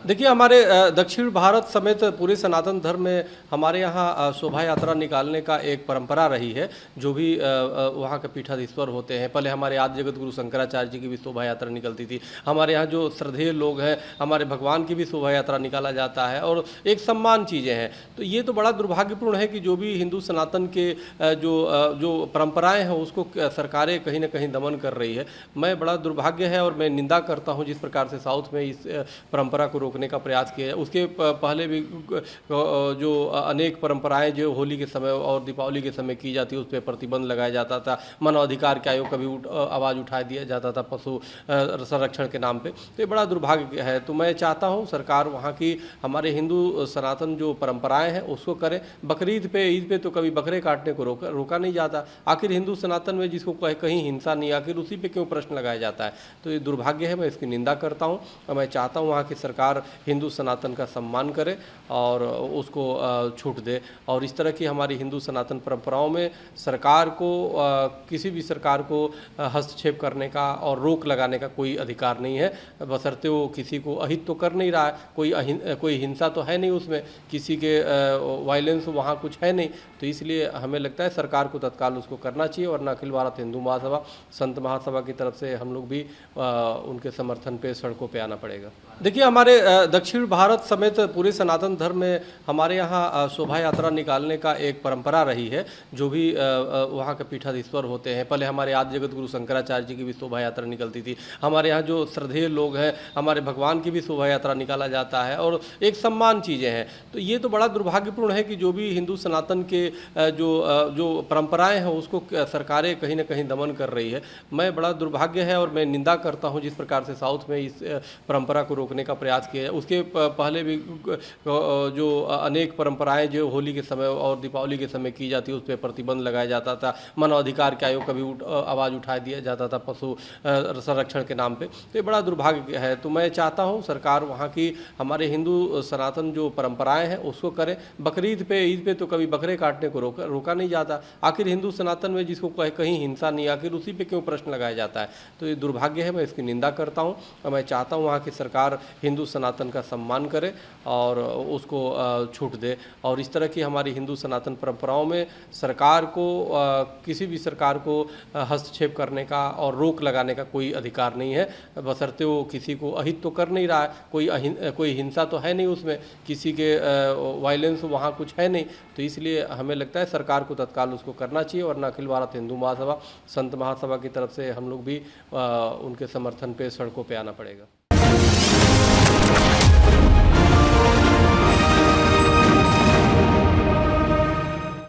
देखिए, हमारे दक्षिण भारत समेत पूरे सनातन धर्म में हमारे यहाँ शोभा यात्रा निकालने का एक परंपरा रही है। जो भी वहाँ के पीठाधीश्वर होते हैं, पहले हमारे आदि जगत गुरु शंकराचार्य जी की भी शोभा यात्रा निकलती थी। हमारे यहाँ जो श्रद्धेय लोग हैं, हमारे भगवान की भी शोभा यात्रा निकाला जाता है और एक सम्मान चीज़ें हैं। तो ये तो बड़ा दुर्भाग्यपूर्ण है कि जो भी हिंदू सनातन के जो परंपराएँ हैं, उसको सरकारें कहीं न कहीं दमन कर रही है। मैं बड़ा दुर्भाग्य है और मैं निंदा करता हूँ जिस प्रकार से साउथ में इस परंपरा को रोकने का प्रयास किया है। उसके पहले भी जो अनेक परंपराएं जो होली के समय और दीपावली के समय की जाती है, उस पर प्रतिबंध लगाया जाता था। मानवाधिकार के आयोग का भी आवाज़ उठा दिया जाता था पशु संरक्षण के नाम पे। तो ये बड़ा दुर्भाग्य है। तो मैं चाहता हूँ सरकार वहाँ की हमारे हिंदू सनातन जो परंपराएं हैं उसको करे। बकरीद पे, ईद पे तो कभी बकरे काटने को रोका नहीं जाता। आखिर हिंदू सनातन में जिसको कहीं हिंसा नहीं, आखिर उसी पे क्यों प्रश्न लगाया जाता है? तो ये दुर्भाग्य है, मैं इसकी निंदा करता हूँ और मैं चाहता हूँ वहाँ की सरकार हिंदू सनातन का सम्मान करे और उसको छूट दे। और इस तरह की हमारी हिंदू सनातन परंपराओं में सरकार को किसी भी सरकार को हस्तक्षेप करने का और रोक लगाने का कोई अधिकार नहीं है, बशर्ते वो किसी को अहित तो कर नहीं रहा है। कोई हिंसा तो है नहीं उसमें, किसी के वायलेंस वहाँ कुछ है नहीं। तो इसलिए हमें लगता है सरकार को तत्काल उसको करना चाहिए, वरना अखिल भारत हिंदू महासभा, संत महासभा की तरफ से हम लोग भी उनके समर्थन पे सड़कों पे आना पड़ेगा। देखिए, हमारे दक्षिण भारत समेत पूरे सनातन धर्म में हमारे यहाँ शोभा यात्रा निकालने का एक परंपरा रही है। जो भी वहाँ के पीठाधीश्वर होते हैं, पहले हमारे आदि जगत गुरु शंकराचार्य जी की भी शोभा यात्रा निकलती थी। हमारे यहाँ जो श्रद्धेय लोग हैं, हमारे भगवान की भी शोभा यात्रा निकाला जाता है और एक सम्मान चीज़ें हैं। तो ये तो बड़ा दुर्भाग्यपूर्ण है कि जो भी हिंदू सनातन के जो परंपराएं हैं उसको सरकारें कहीं न कहीं दमन कर रही है। मैं बड़ा दुर्भाग्य है और मैं निंदा करता हूँ जिस प्रकार से साउथ में इस परंपरा को रोकने का प्रयास किया है। उसके पहले भी जो अनेक परंपराएं जो होली के समय और दीपावली के समय की जाती है, उस पर प्रतिबंध लगाया जाता था। मानवाधिकार के आयोग का भी आवाज़ उठा दिया जाता था पशु संरक्षण के नाम पे। तो ये बड़ा दुर्भाग्य है। तो मैं चाहता हूँ सरकार वहाँ की हमारे हिंदू सनातन जो परंपराएं हैं उसको करे। बकरीद पे, ईद पे तो कभी बकरे काटने को रोका नहीं जाता। आखिर हिंदू सनातन में जिसको कहीं हिंसा नहीं, आखिर उसी पे क्यों प्रश्न लगाया जाता है? तो ये दुर्भाग्य है, मैं इसकी निंदा करता हूँ और मैं चाहता हूँ वहाँ की सरकार हिंदू सनातन का सम्मान करे और उसको छूट दे। और इस तरह की हमारी हिंदू सनातन परंपराओं में सरकार को किसी भी सरकार को हस्तक्षेप करने का और रोक लगाने का कोई अधिकार नहीं है, बशर्ते वो किसी को अहित तो कर नहीं रहा है। कोई हिंसा तो है नहीं उसमें, किसी के वायलेंस वहाँ कुछ है नहीं। तो इसलिए हमें लगता है सरकार को तत्काल उसको करना चाहिए, वरना अखिल भारत हिंदू महासभा, संत महासभा की तरफ से हम लोग भी उनके समर्थन पे सड़कों पे आना पड़ेगा।